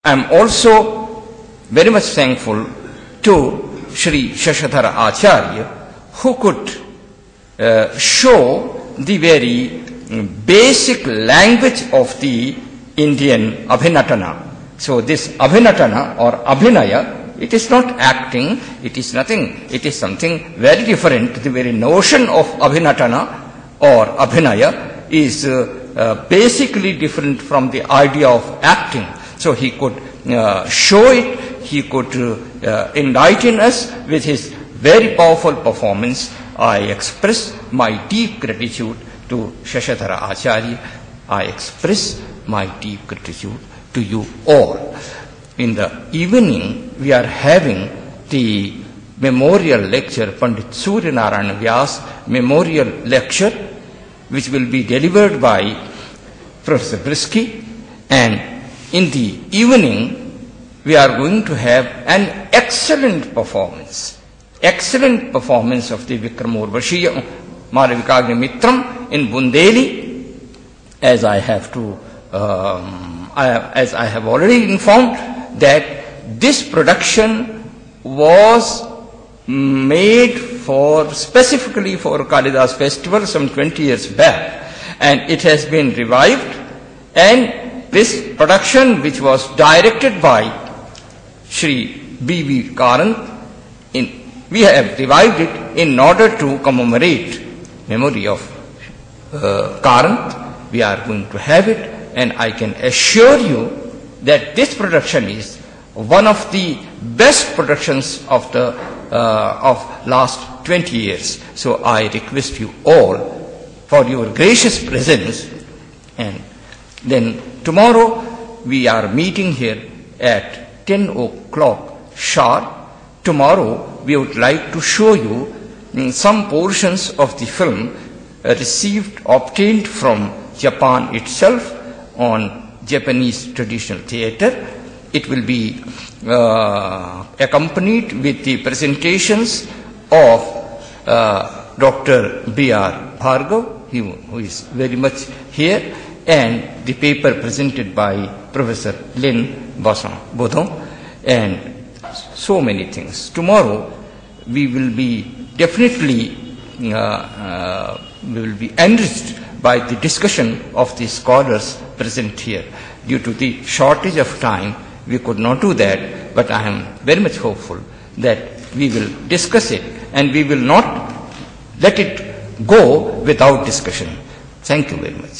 I am also very much thankful to Shri Shashadhara Acharya, who could show the very basic language of the Indian Abhinatana. So this Abhinatana or Abhinaya, it is not acting, it is nothing, it is something very different. The very notion of Abhinatana or Abhinaya is basically different from the idea of acting. So he could show it, he could enlighten us with his very powerful performance. I express my deep gratitude to Shashadhara Acharya. I express my deep gratitude to you all. In the evening, we are having the memorial lecture, Pandit Surya Narayana Vyas memorial lecture, which will be delivered by Professor Brisky. And in the evening, we are going to have an excellent performance of the Vikram Urvashi Malavikagne Mitram in Bundeli, as I have already informed, that this production was made specifically for Kalidas festival some 20 years back, and it has been revived. And this production, which was directed by Shri B.V. Karant, we have revived it in order to commemorate memory of Karant. We are going to have it, and I can assure you that this production is one of the best productions of last 20 years. So I request you all for your gracious presence. And then tomorrow we are meeting here at 10 o'clock sharp. Tomorrow we would like to show you some portions of the film obtained from Japan itself on Japanese traditional theatre. It will be accompanied with the presentations of Dr. B.R. Bhargav, who is very much here, and the paper presented by Professor Lin Baudon, and so many things. Tomorrow we will be definitely enriched by the discussion of the scholars present here. Due to the shortage of time, we could not do that, but I am very much hopeful that we will discuss it and we will not let it go without discussion. Thank you very much.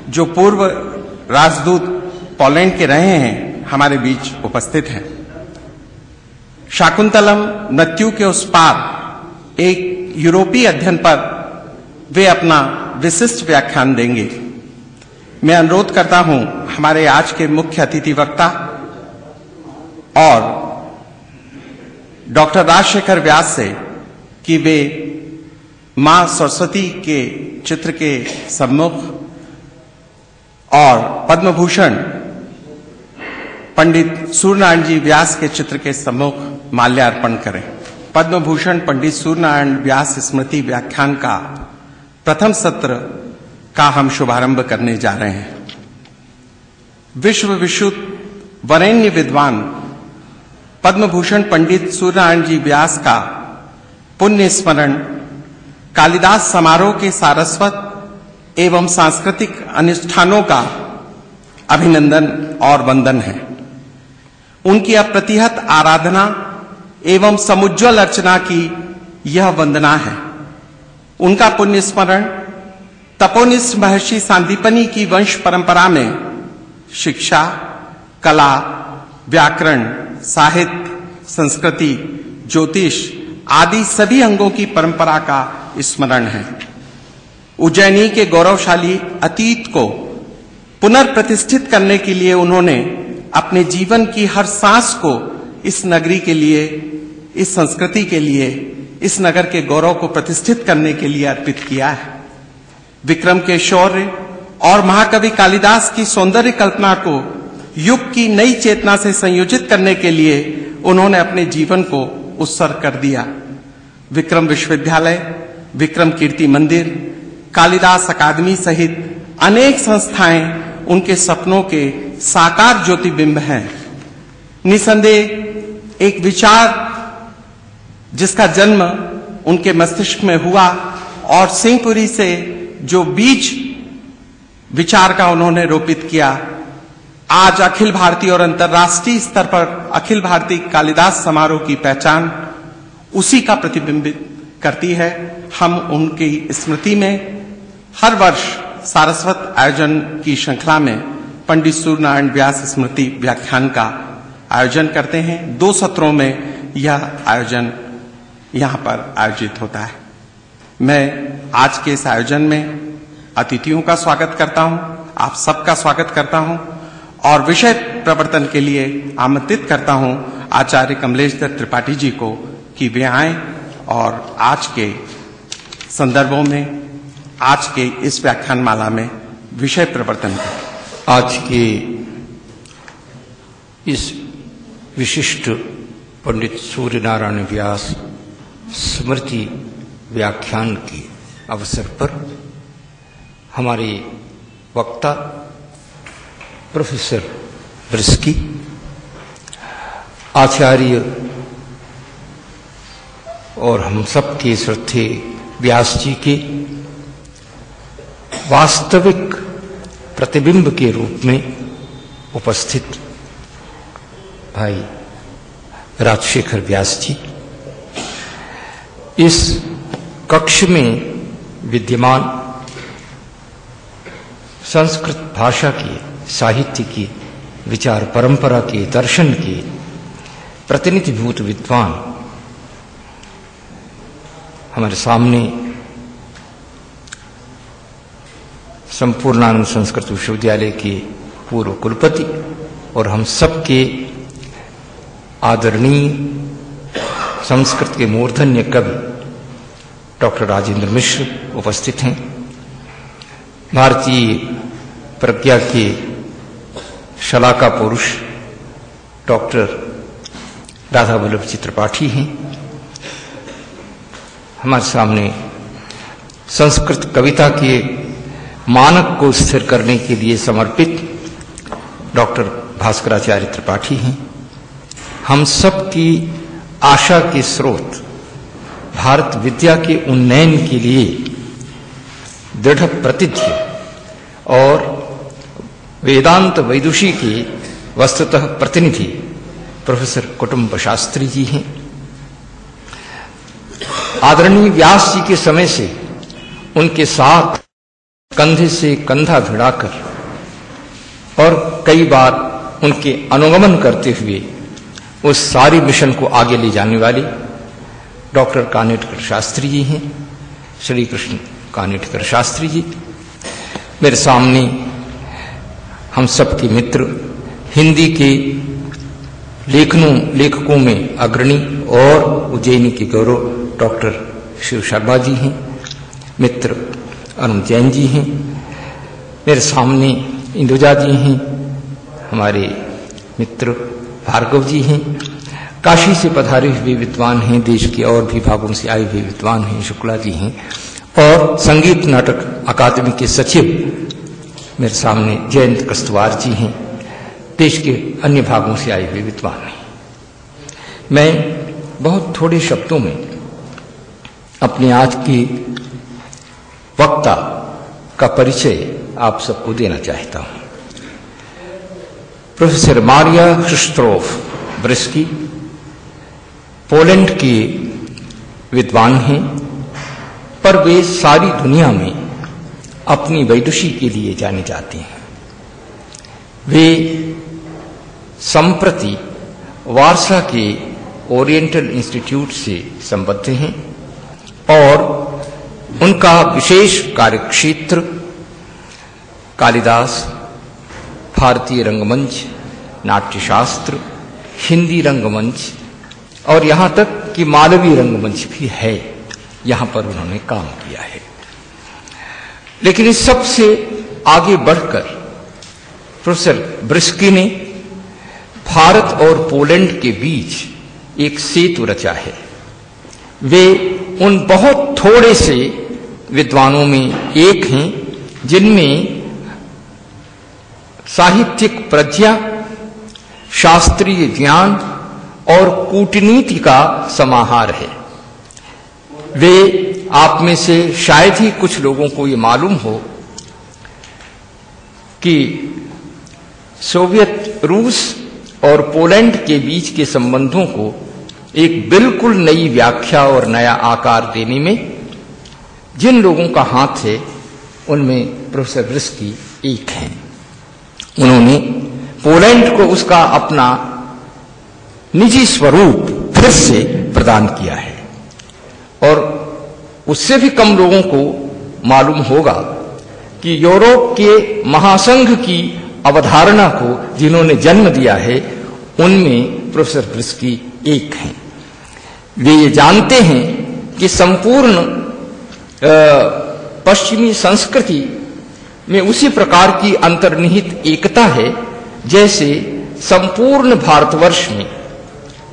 जो पूर्व राजदूत Poland के रहे हैं हमारे बीच उपस्थित हैं। शाकुंतलम नत्यु के उस पार एक यूरोपीय अध्ययन पर वे अपना विशिष्ट व्याख्यान देंगे। मैं अनुरोध करता हूं हमारे आज के मुख्य अतिथि वक्ता और डॉक्टर राजशेखर व्यास से कि वे मां सरस्वती के चित्र के सम्मुख और पद्म भूषण पंडित सूर्यनारायण जी व्यास के चित्र के सम्मुख माल्यार्पण करें। पद्म भूषण पंडित सूर्यनारायण व्यास स्मृति व्याख्यान का प्रथम सत्र का हम शुभारंभ करने जा रहे हैं। विश्व विशुद्ध वरेण्य विद्वान पद्म भूषण पंडित सूर्यनारायण जी व्यास का पुण्य स्मरण कालिदास समारोह के सारस्वत एवं सांस्कृतिक अनुष्ठानों का अभिनंदन और वंदन है। उनकी अप्रतिहत आराधना एवं समुज्ज्वल अर्चना की यह वंदना है। उनका पुण्य स्मरण तपोनिष्ठ महर्षि सांदीपनि की वंश परंपरा में शिक्षा, कला, व्याकरण, साहित्य, संस्कृति, ज्योतिष आदि सभी अंगों की परंपरा का स्मरण है। उज्जैनी के गौरवशाली अतीत को पुनर्प्रतिष्ठित करने के लिए उन्होंने अपने जीवन की हर सांस को इस नगरी के लिए, इस संस्कृति के लिए, इस नगर के गौरव को प्रतिष्ठित करने के लिए अर्पित किया है। विक्रम के शौर्य और महाकवि कालिदास की सौंदर्य कल्पना को युग की नई चेतना से संयोजित करने के लिए उन्होंने अपने जीवन को उत्सर्ग कर दिया। विक्रम विश्वविद्यालय, विक्रम कीर्ति मंदिर, कालिदास अकादमी सहित अनेक संस्थाएं उनके सपनों के साकार ज्योतिबिंब हैं। निसंदेह एक विचार जिसका जन्म उनके मस्तिष्क में हुआ और सिंहपुरी से जो बीज विचार का उन्होंने रोपित किया, आज अखिल भारतीय और अंतर्राष्ट्रीय स्तर पर अखिल भारतीय कालिदास समारोह की पहचान उसी का प्रतिबिंबित करती है। हम उनकी स्मृति में हर वर्ष सारस्वत आयोजन की श्रृंखला में पंडित सूर्यनारायण व्यास स्मृति व्याख्यान का आयोजन करते हैं। 2 सत्रों में यह आयोजन यहां पर आयोजित होता है। मैं आज के इस आयोजन में अतिथियों का स्वागत करता हूं, आप सबका स्वागत करता हूं और विषय प्रवर्तन के लिए आमंत्रित करता हूं आचार्य कमलेश दत्त त्रिपाठी जी को कि वे आएं और आज के संदर्भों में, आज के इस व्याख्यान माला में विषय प्रवर्तन करें। आज के इस विशिष्ट पंडित सूर्यनारायण व्यास स्मृति व्याख्यान के अवसर पर हमारे वक्ता प्रोफेसर ब्रिस्की, आचार्य और हम सब के श्रद्धेय व्यास जी के वास्तविक प्रतिबिंब के रूप में उपस्थित भाई राजशेखर व्यास जी, इस कक्ष में विद्यमान संस्कृत भाषा की, साहित्य की, विचार परंपरा के, दर्शन के प्रतिनिधिभूत विद्वान हमारे सामने संपूर्णानंद संस्कृत विश्वविद्यालय के पूर्व कुलपति और हम सबके आदरणीय संस्कृत के मूर्धन्य कवि डॉक्टर राजेंद्र मिश्र उपस्थित हैं। भारतीय प्रज्ञा के शलाका पुरुष डॉक्टर राधा वल्लभ जी त्रिपाठी हैं। हमारे सामने संस्कृत कविता के मानक को स्थिर करने के लिए समर्पित डॉक्टर भास्कराचार्य त्रिपाठी हैं। हम सब की आशा के स्रोत, भारत विद्या के उन्नयन के लिए दृढ़ प्रतिज्ञ और वेदांत वैदुषी के वस्तुतः प्रतिनिधि प्रोफेसर कुटुंब शास्त्री जी हैं। आदरणीय व्यास जी के समय से उनके साथ कंधे से कंधा भिड़ाकर और कई बार उनके अनुगमन करते हुए उस सारी मिशन को आगे ले जाने वाले डॉक्टर कानेटकर शास्त्री जी हैं, श्री कृष्ण कानेटकर शास्त्री जी। मेरे सामने हम सबके मित्र, हिंदी के लेखकों में अग्रणी और उज्जैनी के गौरव डॉक्टर शिव शर्मा जी हैं, मित्र अरुण जैन जी हैं। मेरे सामने इंदुजा जी हैं, हमारे मित्र भार्गव जी हैं। काशी से पधारे हुए विद्वान हैं, देश के और भी भागों से आए हुए विद्वान हैं, शुक्ला जी हैं और संगीत नाटक अकादमी के सचिव मेरे सामने जयंत कस्तवार जी हैं, देश के अन्य भागों से आए हुए विद्वान हैं। मैं बहुत थोड़े शब्दों में अपने आज की वक्ता का परिचय आप सबको देना चाहता हूं। प्रोफेसर मारिया ख्रिस्टोफ ब्रिस्की पोलैंड के विद्वान हैं, पर वे सारी दुनिया में अपनी वैदुषी के लिए जाने जाते हैं। वे संप्रति वार्सा के ओरिएंटल इंस्टीट्यूट से संबद्ध हैं और उनका विशेष कार्यक्षेत्र कालिदास, भारतीय रंगमंच, नाट्यशास्त्र, हिंदी रंगमंच और यहां तक कि मालवी रंगमंच भी है। यहां पर उन्होंने काम किया है। लेकिन इस सब से आगे बढ़कर प्रोफेसर ब्रिस्की ने भारत और पोलैंड के बीच एक सेतु रचा है। वे उन बहुत थोड़े से विद्वानों में एक हैं जिनमें साहित्यिक प्रज्ञा, शास्त्रीय ज्ञान और कूटनीति का समाहार है। वे आप में से शायद ही कुछ लोगों को ये मालूम हो कि सोवियत रूस और पोलैंड के बीच के संबंधों को एक बिल्कुल नई व्याख्या और नया आकार देने में जिन लोगों का हाथ है उनमें प्रोफेसर ब्रिस्की एक हैं। उन्होंने पोलैंड को उसका अपना निजी स्वरूप फिर से प्रदान किया है और उससे भी कम लोगों को मालूम होगा कि यूरोप के महासंघ की अवधारणा को जिन्होंने जन्म दिया है उनमें प्रोफेसर ब्रिस्की एक हैं। वे ये जानते हैं कि संपूर्ण पश्चिमी संस्कृति में उसी प्रकार की अंतर्निहित एकता है जैसे संपूर्ण भारतवर्ष में,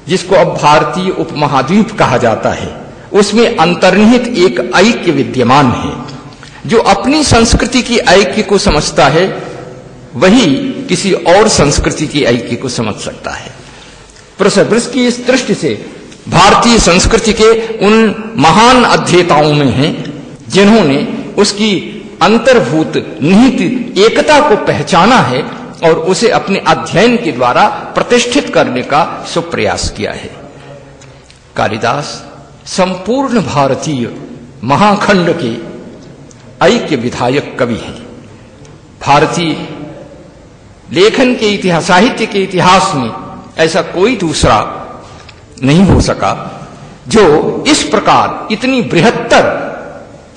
जिसको अब भारतीय उपमहाद्वीप कहा जाता है, उसमें अंतर्निहित एक ऐक्य विद्यमान है। जो अपनी संस्कृति की ऐक्य को समझता है वही किसी और संस्कृति की ऐक्य को समझ सकता है। प्रोफेसर ब्रिस्की इस दृष्टि से भारतीय संस्कृति के उन महान अध्येताओं में हैं जिन्होंने उसकी अंतर्भूत निहित एकता को पहचाना है और उसे अपने अध्ययन के द्वारा प्रतिष्ठित करने का सुप्रयास किया है। कालिदास संपूर्ण भारतीय महाखंड के ऐक्य विधायक कवि हैं। भारतीय लेखन के इतिहास, साहित्य के इतिहास में ऐसा कोई दूसरा नहीं हो सका जो इस प्रकार इतनी बृहत्तर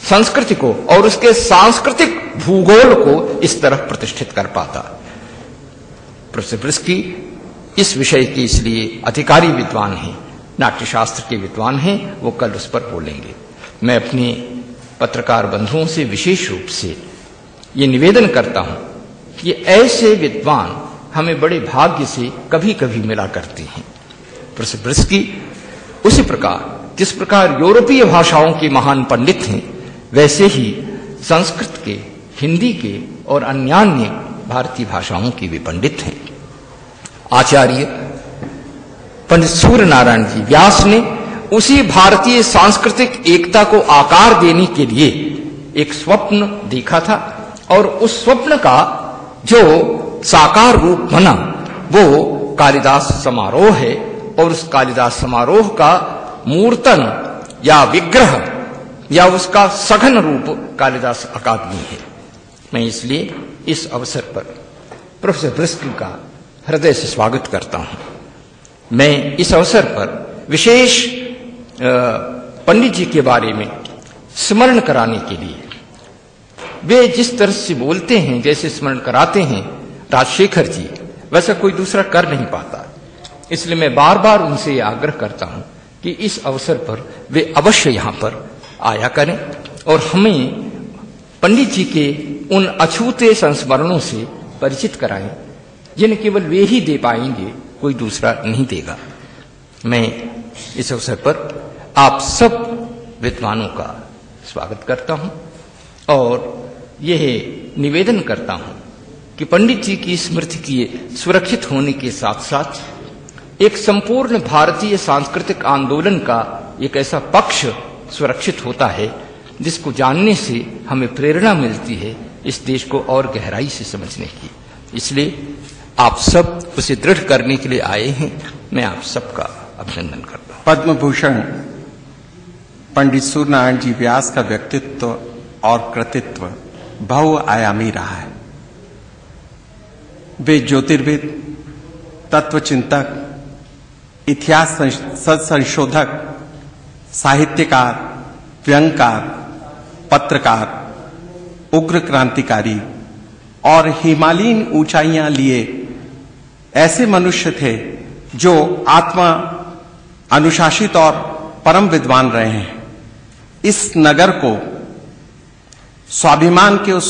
संस्कृति को और उसके सांस्कृतिक भूगोल को इस तरह प्रतिष्ठित कर पाता। प्रोफेसर ब्रिस्की इस विषय के इसलिए अधिकारी विद्वान हैं, नाट्यशास्त्र के विद्वान हैं, वो कल उस पर बोलेंगे। मैं अपने पत्रकार बंधुओं से विशेष रूप से ये निवेदन करता हूं कि ऐसे विद्वान हमें बड़े भाग्य से कभी कभी मिला करते हैं। प्रोफेसर ब्रिस्की उसी प्रकार जिस प्रकार यूरोपीय भाषाओं के महान पंडित हैं वैसे ही संस्कृत के, हिंदी के और अन्यान्य भारतीय भाषाओं के भी पंडित हैं। आचार्य पंडित सूर्य नारायण जी व्यास ने उसी भारतीय सांस्कृतिक एकता को आकार देने के लिए एक स्वप्न देखा था और उस स्वप्न का जो साकार रूप बना वो कालिदास समारोह है और उस कालिदास समारोह का मूर्तन या विग्रह या उसका सघन रूप कालिदास अकादमी है। मैं इसलिए इस अवसर पर प्रोफेसर ब्रिस्की का हृदय से स्वागत करता हूं। मैं इस अवसर पर विशेष पंडित जी के बारे में स्मरण कराने के लिए, वे जिस तरह से बोलते हैं, जैसे स्मरण कराते हैं राजशेखर जी, वैसा कोई दूसरा कर नहीं पाता। इसलिए मैं बार बार उनसे आग्रह करता हूं कि इस अवसर पर वे अवश्य यहां पर आया करें और हमें पंडित जी के उन अछूते संस्मरणों से परिचित कराएं जिन्हें केवल वे ही दे पाएंगे, कोई दूसरा नहीं देगा। मैं इस अवसर पर आप सब विद्वानों का स्वागत करता हूं और यह निवेदन करता हूं कि पंडित जी की स्मृति के सुरक्षित होने के साथ साथ एक संपूर्ण भारतीय सांस्कृतिक आंदोलन का एक ऐसा पक्ष सुरक्षित होता है जिसको जानने से हमें प्रेरणा मिलती है इस देश को और गहराई से समझने की। इसलिए आप सब उसे दृढ़ करने के लिए आए हैं। मैं आप सबका अभिनंदन करता हूं। पद्म भूषण पंडित सूर्य नारायण जी व्यास का व्यक्तित्व और कृतित्व बहुआयामी रहा है। वे ज्योतिर्विद, तत्वचिंतक, इतिहास संशोधक, साहित्यकार, व्यंगकार, पत्रकार, उग्र क्रांतिकारी और हिमालयीन ऊंचाइयां लिए ऐसे मनुष्य थे जो आत्मा अनुशासित और परम विद्वान रहे हैं। इस नगर को स्वाभिमान के उस